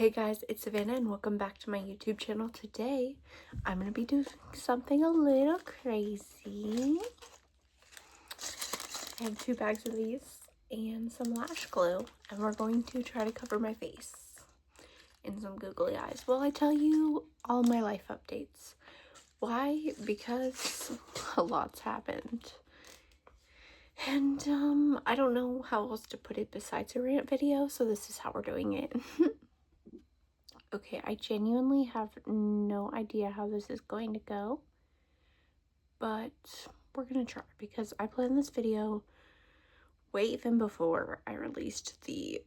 Hey guys, it's Savannah and welcome back to my YouTube channel. Today, I'm going to be doing something a little crazy. I have 2 bags of these and some lash glue, and we're going to try to cover my face in some googly eyes while I tell you all my life updates. Why? Because a lot's happened. And I don't know how else to put it besides a rant video, so this is how we're doing it. Okay, I genuinely have no idea how this is going to go, but we're gonna try because I planned this video way even before I released the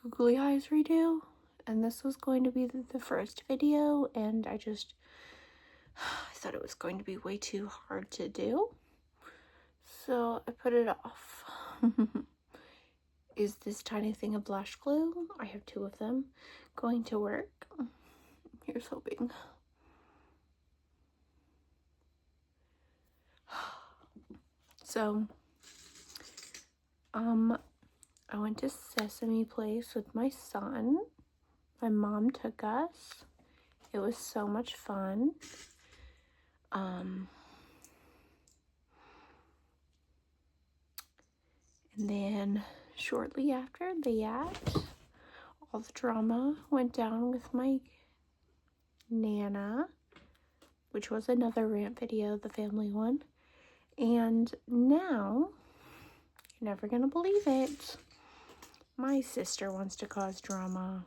googly eyes redo, and this was going to be the first video, and I thought it was going to be way too hard to do, so I put it off. Is this tiny thing of lash glue, I have 2 of them, going to work? Here's hoping. So, I went to Sesame Place with my son. My mom took us. It was so much fun. And then shortly after that, all the drama went down with my Nana, which was another rant video, the family one. And now, you're never gonna believe it, my sister wants to cause drama.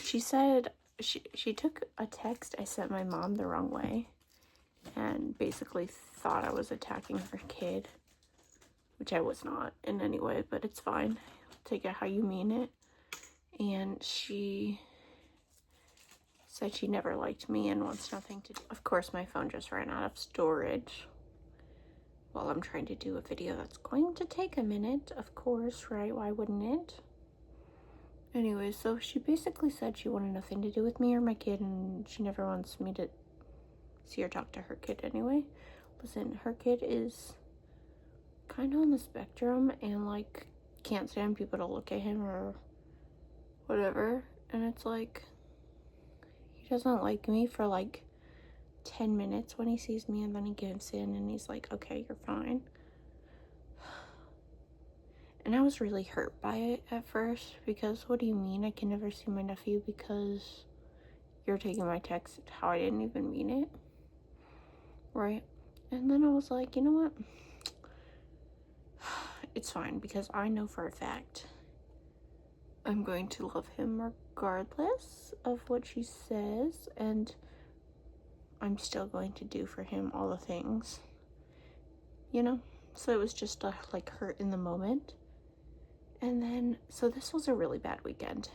She said she took a text I sent my mom the wrong way and basically thought I was attacking her kid, which I was not in any way, but it's fine. Take it how you mean it. And she said she never liked me and wants nothing to do. Of course, my phone just ran out of storage while I'm trying to do a video that's going to take a minute, of course, right? Why wouldn't it? Anyway, so she basically said she wanted nothing to do with me or my kid, and she never wants me to see or talk to her kid anyway. Listen, her kid is kind of on the spectrum and like can't stand people to look at him or whatever, and it's like he doesn't like me for like 10 minutes when he sees me, and then he gives in and he's like, okay, you're fine. And I was really hurt by it at first, because what do you mean I can never see my nephew because you're taking my text how I didn't even mean it, right? And then I was like, you know what, it's fine, because I know for a fact I'm going to love him regardless of what she says, and I'm still going to do for him all the things, you know? So it was just like hurt in the moment. And then, so this was a really bad weekend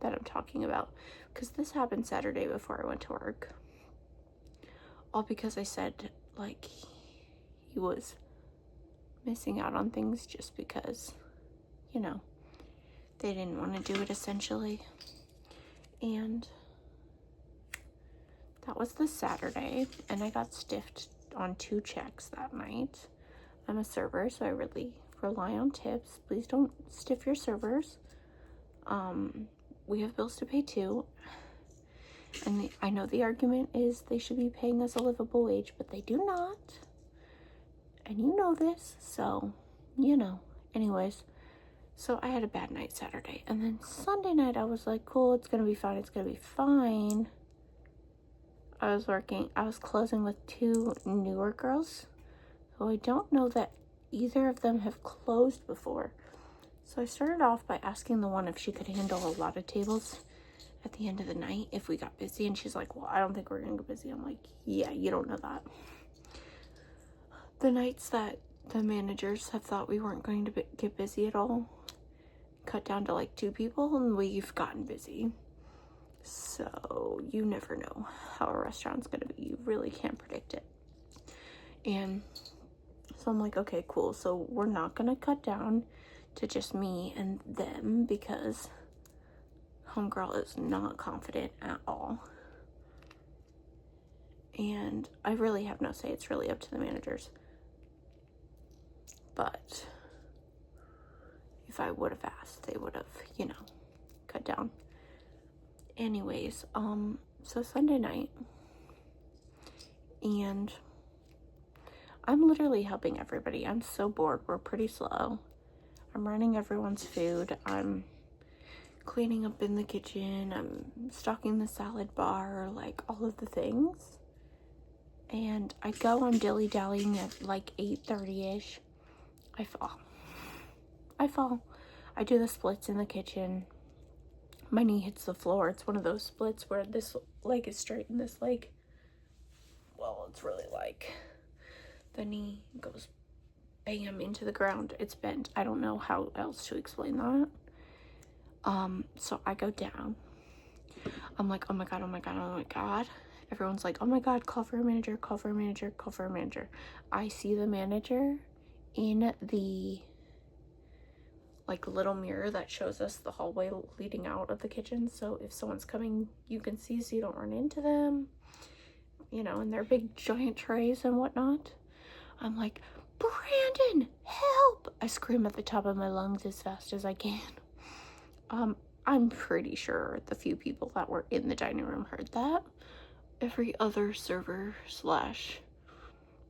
that I'm talking about, because this happened Saturday before I went to work. All because I said, like, he was missing out on things just because, you know, they didn't want to do it, essentially. And that was the Saturday, and I got stiffed on 2 checks that night. I'm a server, so I really rely on tips. Please don't stiff your servers. We have bills to pay too, and I know the argument is they should be paying us a livable wage, but they do not, and you know this, so you know. Anyways, so I had a bad night Saturday, and then Sunday night I was like, cool, it's gonna be fine, it's gonna be fine. I was closing with 2 newer girls who I don't know that either of them have closed before. So I started off by asking the one if she could handle a lot of tables at the end of the night if we got busy, and she's like, well, I don't think we're gonna get busy. I'm like, yeah, you don't know that. The nights that the managers have thought we weren't going to get busy at all, cut down to like 2 people, and we've gotten busy. So you never know how a restaurant's gonna be. You really can't predict it. And so I'm like, okay, cool. So we're not gonna cut down to just me and them, because homegirl is not confident at all. And I really have no say. It's really up to the managers. But if I would have asked, they would have, you know, cut sat down. Anyways, so Sunday night, and I'm literally helping everybody. I'm so bored. We're pretty slow. I'm running everyone's food. I'm cleaning up in the kitchen. I'm stocking the salad bar, like all of the things. And I go, I'm dilly-dallying at like 8:30ish. I fall. I do the splits in the kitchen. My knee hits the floor. It's one of those splits where this leg is straight and this leg, well, it's really like the knee goes bam into the ground. It's bent. I don't know how else to explain that. So I go down. I'm like, oh my god, oh my god, oh my god. Everyone's like, oh my god, call for a manager, call for a manager, call for a manager. I see the manager in the like little mirror that shows us the hallway leading out of the kitchen, so if someone's coming you can see so you don't run into them, you know, and their big giant trays and whatnot. I'm like, Brandon, help! I scream at the top of my lungs as fast as I can. I'm pretty sure the few people that were in the dining room heard that. Every other server slash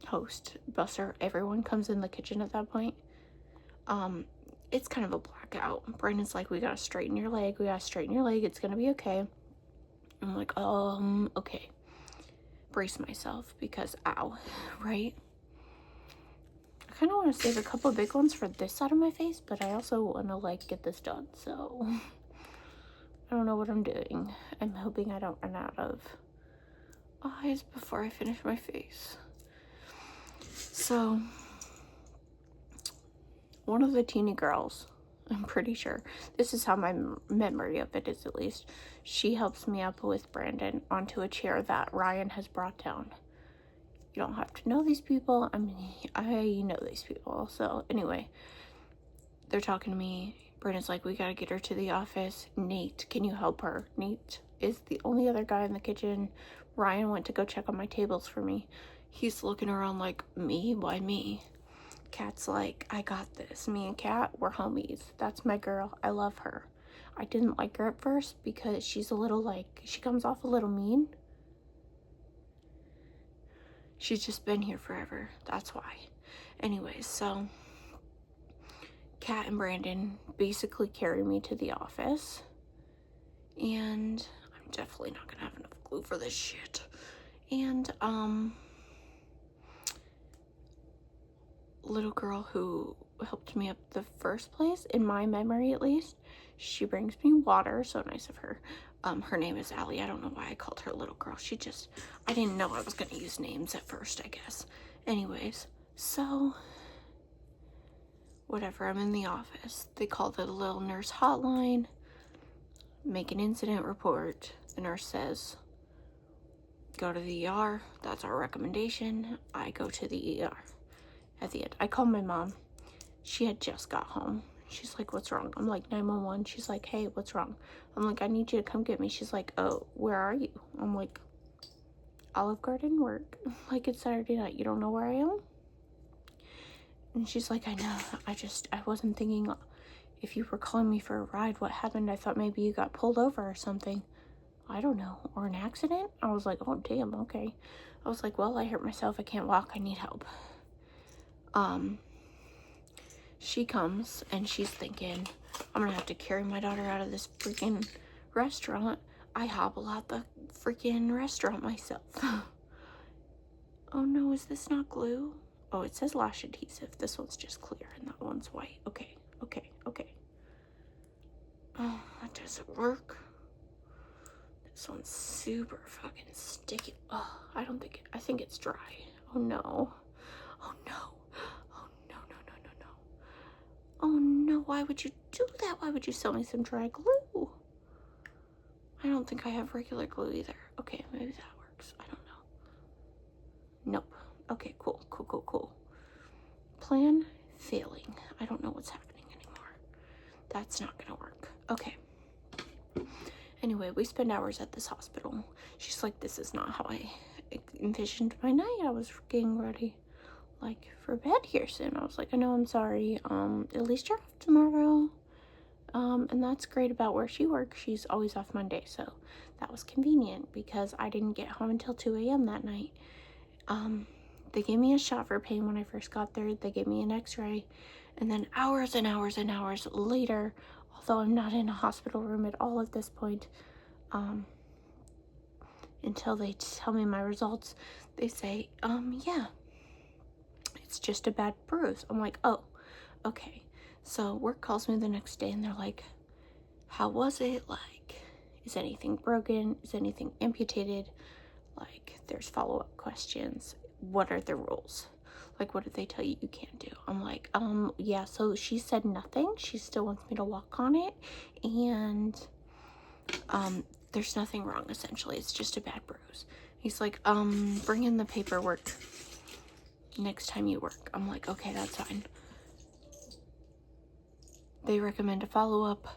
host, busser, everyone comes in the kitchen at that point. It's kind of a blackout. Brandon's like, we gotta straighten your leg, it's gonna be okay. I'm like, okay. Brace myself because ow, right? I kind of want to save a couple of big ones for this side of my face, but I also want to like get this done, so I don't know what I'm doing. I'm hoping I don't run out of eyes before I finish my face. So one of the teeny girls, I'm pretty sure, this is how my memory of it is at least, she helps me up with Brandon onto a chair that Ryan has brought down. You don't have to know these people. I mean, I know these people. So anyway, they're talking to me. Brandon's like, we gotta get her to the office. Nate, can you help her? Nate is the only other guy in the kitchen. Ryan went to go check on my tables for me. He's looking around like, me? Why me? Kat's like, I got this. Me and Kat, we're homies. That's my girl. I love her. I didn't like her at first because she's a little like, she comes off a little mean. She's just been here forever. That's why. Anyways, so Kat and Brandon basically carry me to the office. And I'm definitely not gonna have enough glue for this shit. And, little girl who helped me up the first place, in my memory at least, she brings me water. So nice of her. Her name is Allie. I don't know why I called her little girl. I didn't know I was gonna use names at first, I guess. Anyways, so whatever, I'm in the office. They call the little nurse hotline, make an incident report. The nurse says, go to the ER. That's our recommendation. I go to the ER. At the end, I call my mom. She had just got home. She's like, what's wrong? I'm like, 911. She's like, hey, what's wrong? I'm like, I need you to come get me. She's like, oh, where are you? I'm like, Olive Garden, work. Like, it's Saturday night. You don't know where I am? And she's like, I know. I wasn't thinking if you were calling me for a ride, what happened? I thought maybe you got pulled over or something. I don't know. Or an accident? I was like, oh, damn, okay. I was like, well, I hurt myself. I can't walk. I need help. She comes and she's thinking, I'm gonna have to carry my daughter out of this freaking restaurant. I hobble out the freaking restaurant myself. Oh no, is this not glue? Oh, it says lash adhesive. This one's just clear and that one's white. Okay. Oh, that doesn't work. This one's super fucking sticky. Oh, I think it's dry. Oh no. Oh no. Oh no, why would you do that? Why would you sell me some dry glue? I don't think I have regular glue either. Okay, maybe that works. I don't know. Nope. Okay, cool. Plan failing. I don't know what's happening anymore. That's not gonna work. Okay. Anyway, we spend hours at this hospital. She's like, this is not how I envisioned my night. I was getting ready like for bed here soon. I was like, I know, I'm sorry. At least you're off tomorrow. And that's great about where she works. She's always off Monday, so that was convenient because I didn't get home until 2 a.m. that night. They gave me a shot for pain when I first got there. They gave me an x-ray, and then hours and hours and hours later, although I'm not in a hospital room at all at this point, until they tell me my results, they say, yeah, it's just a bad bruise. I'm like, oh, okay. So work calls me the next day and they're like, how was it? Like, is anything broken? Is anything amputated? Like, there's follow-up questions. What are the rules? Like, what did they tell you you can't do? I'm like, yeah, so she said nothing. She still wants me to walk on it. And, there's nothing wrong, essentially. It's just a bad bruise. He's like, bring in the paperwork next time you work. I'm like, okay, that's fine. They recommend a follow-up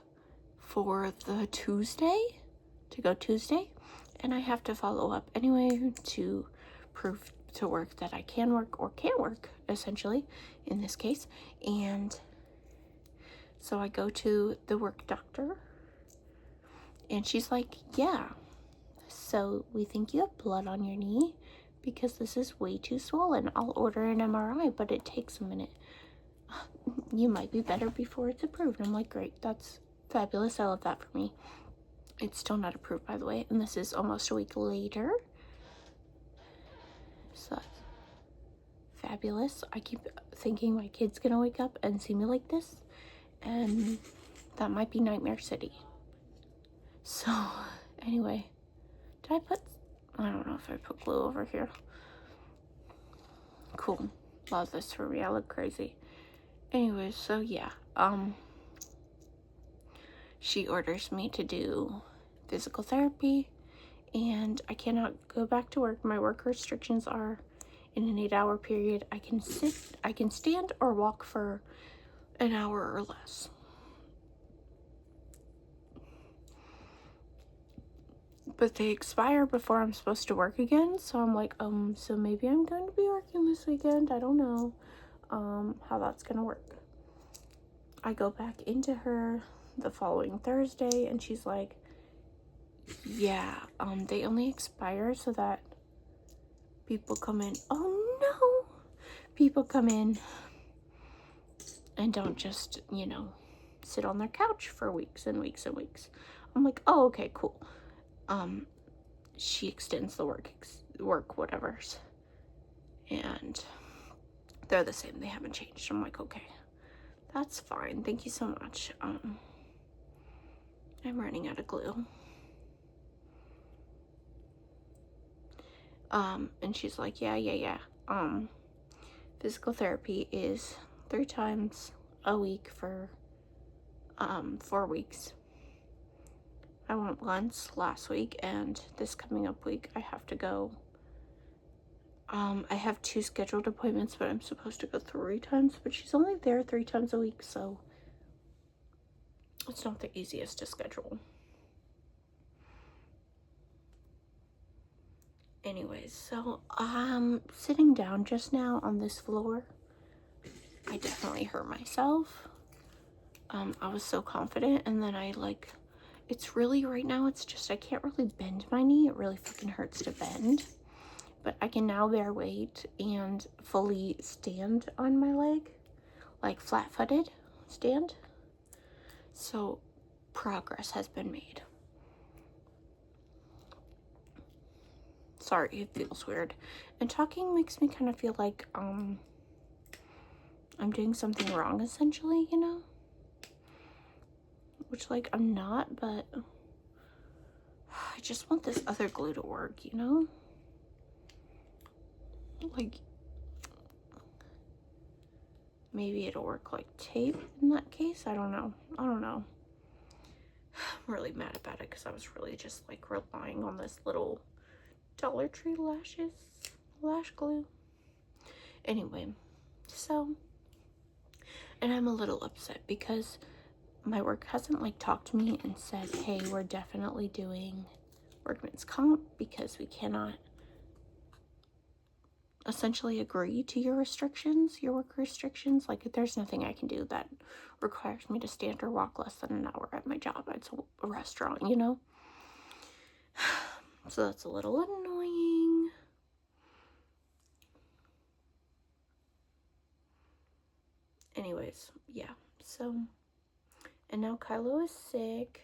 for the Tuesday, to go Tuesday. And I have to follow up anyway to prove to work that I can work or can't work, essentially, in this case. And so I go to the work doctor, and she's like, yeah, so we think you have blood on your knee because this is way too swollen. I'll order an MRI, but it takes a minute. You might be better before it's approved. I'm like, great, that's fabulous. I love that for me. It's still not approved, by the way, and this is almost a week later. So that's fabulous. I keep thinking my kid's gonna wake up and see me like this, and that might be Nightmare City. So, anyway, I don't know if I put glue over here. Cool. Love this for me. I look crazy. Anyways, so yeah, she orders me to do physical therapy, and I cannot go back to work. My work restrictions are in an 8-hour period. I can stand or walk for an hour or less. But they expire before I'm supposed to work again, so I'm like, so maybe I'm going to be working this weekend. I don't know how that's gonna work. I go back into her the following Thursday, and she's like, yeah, they only expire so that people come in. Oh no! People come in and don't just, sit on their couch for weeks and weeks and weeks. I'm like, oh, okay, cool. She extends the work whatever's, and they're the same. They haven't changed. I'm like, okay, that's fine. Thank you so much. I'm running out of glue. And she's like, yeah. Physical therapy is 3 times a week for 4 weeks. I went once last week, and this coming up week I have to go. I have 2 scheduled appointments, but I'm supposed to go 3 times, but she's only there 3 times a week, so it's not the easiest to schedule. Anyways, so sitting down just now on this floor, I definitely hurt myself. I was so confident, and then it's really, right now, it's just I can't really bend my knee. It really fucking hurts to bend. But I can now bear weight and fully stand on my leg, like flat-footed stand. So progress has been made. Sorry, it feels weird. And talking makes me kind of feel like I'm doing something wrong, essentially, which, like, I'm not, but I just want this other glue to work, like, maybe it'll work like tape in that case. I don't know. I'm really mad about it because I was really just like relying on this little Dollar Tree lash glue. Anyway, so, and I'm a little upset because my work hasn't like talked to me and said, hey, we're definitely doing workman's comp because we cannot essentially agree to your restrictions, your work restrictions. Like, there's nothing I can do that requires me to stand or walk less than an hour at my job. It's a restaurant, you know? So that's a little annoying. Anyways, yeah. So, and now Kylo is sick.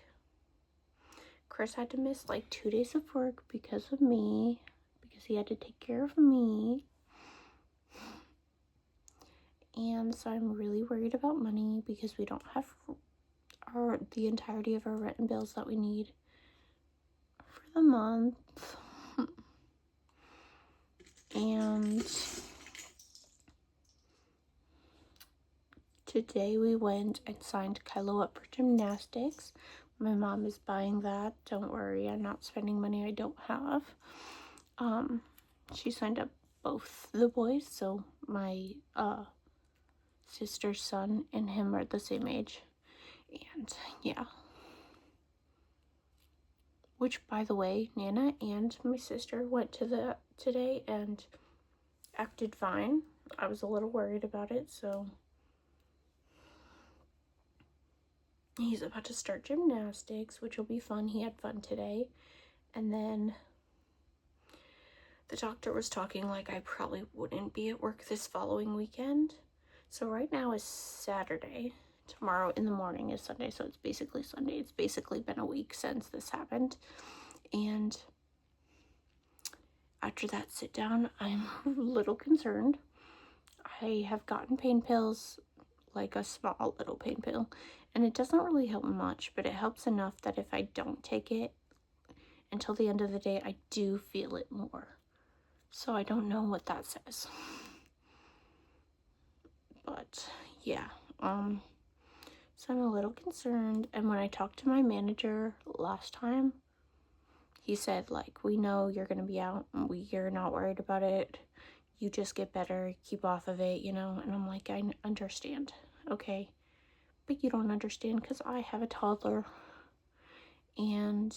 Chris had to miss like 2 days of work because of me, because he had to take care of me. And so I'm really worried about money because we don't have the entirety of our rent and bills that we need for the month. And today we went and signed Kylo up for gymnastics. My mom is buying that. Don't worry, I'm not spending money I don't have. She signed up both the boys, so my sister's son and him are the same age. And yeah. Which, by the way, Nana and my sister went to today and acted fine. I was a little worried about it, so he's about to start gymnastics, which will be fun. He had fun today. And then the doctor was talking like I probably wouldn't be at work this following weekend. So right now is Saturday. Tomorrow in the morning is Sunday, so it's basically Sunday. It's basically been a week since this happened. And after that sit down, I'm a little concerned. I have gotten pain pills, like a small little pain pill, and it doesn't really help much, but it helps enough that if I don't take it until the end of the day, I do feel it more. So I don't know what that says. But yeah, so I'm a little concerned. And when I talked to my manager last time, he said, like, we know you're going to be out and you're not worried about it. You just get better, keep off of it, you know? And I'm like, I understand. Okay. But you don't understand because I have a toddler. And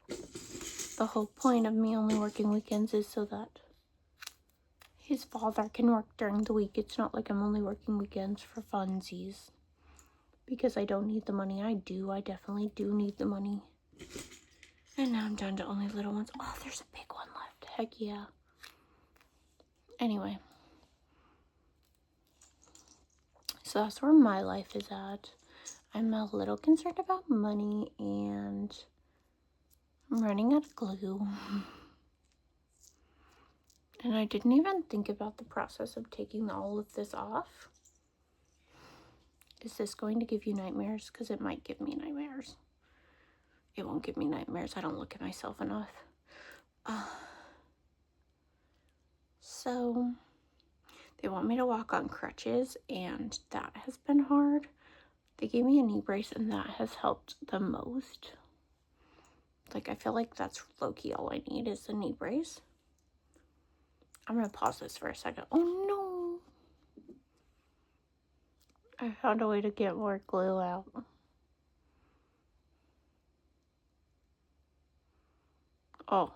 the whole point of me only working weekends is so that his father can work during the week. It's not like I'm only working weekends for funsies. Because I don't need the money. I definitely do need the money. And now I'm down to only little ones. Oh, there's a big one left. Heck yeah. Anyway. So that's where my life is at. I'm a little concerned about money and I'm running out of glue. And I didn't even think about the process of taking all of this off. Is this going to give you nightmares? Because it might give me nightmares. It won't give me nightmares. I don't look at myself enough. So they want me to walk on crutches, and that has been hard. They gave me a knee brace, and that has helped the most. Like, I feel like that's low-key all I need is a knee brace. I'm gonna pause this for a second. Oh no! I found a way to get more glue out. Oh.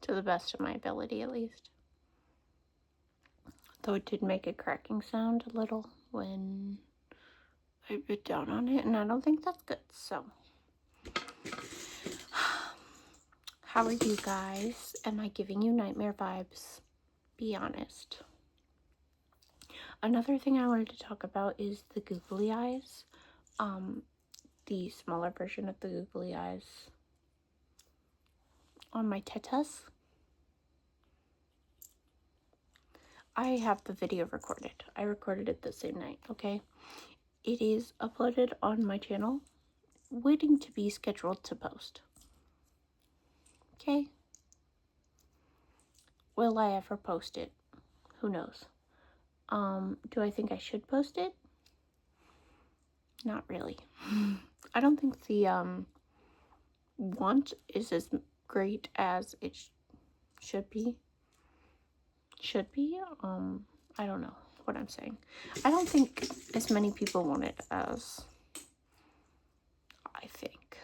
To the best of my ability, at least. Though it did make a cracking sound a little when I bit down on it, and I don't think that's good, so. How are you guys? Am I giving you nightmare vibes? Be honest. Another thing I wanted to talk about is the googly eyes. The smaller version of the googly eyes on my tetas. I have the video recorded. I recorded it the same night, okay? It is uploaded on my channel, waiting to be scheduled to post. Okay? Will I ever post it? Who knows? Do I think I should post it? Not really. I don't think the want is as great as it should be. I don't know what I'm saying. I don't think as many people want it as I think.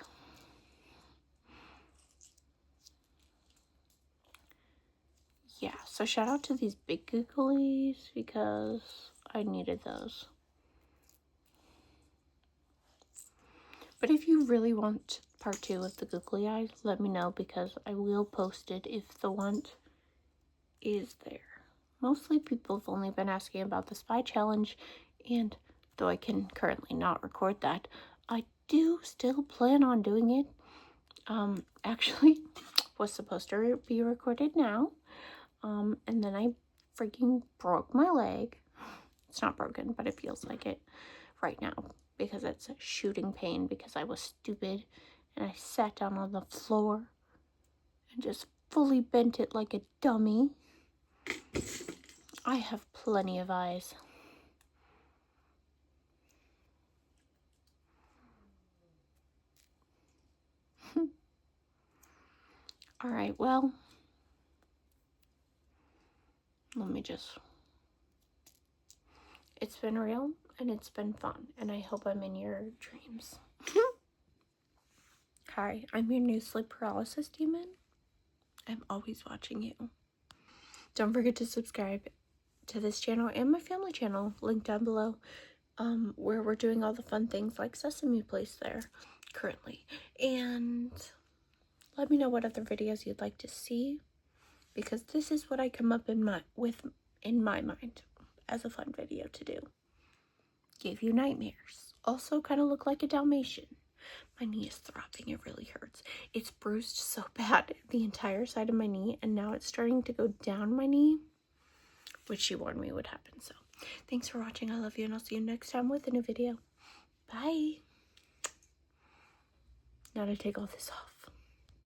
Yeah, so shout out to these big Googlies because I needed those. But if you really want part 2 of the Googly eyes, let me know because I will post it if the want is there. Mostly people have only been asking about the spy challenge, and though I can currently not record that, I do still plan on doing it. Actually was supposed to be recorded now. And then I freaking broke my leg. It's not broken, but it feels like it right now because it's a shooting pain because I was stupid and I sat down on the floor and just fully bent it like a dummy. I have plenty of eyes. All right, well, let me just... It's been real and it's been fun, and I hope I'm in your dreams. Hi, I'm your new sleep paralysis demon. I'm always watching you. Don't forget to subscribe to this channel and my family channel, linked down below, where we're doing all the fun things like Sesame Place there currently. And let me know what other videos you'd like to see, because this is what I come up in my mind as a fun video to do. Gave you nightmares. Also kind of look like a Dalmatian. My knee is throbbing. It really hurts. It's bruised so bad, the entire side of my knee, and now it's starting to go down my knee, which she warned me would happen. So thanks for watching. I love you, and I'll see you next time with a new video. Bye. Now to take all this off.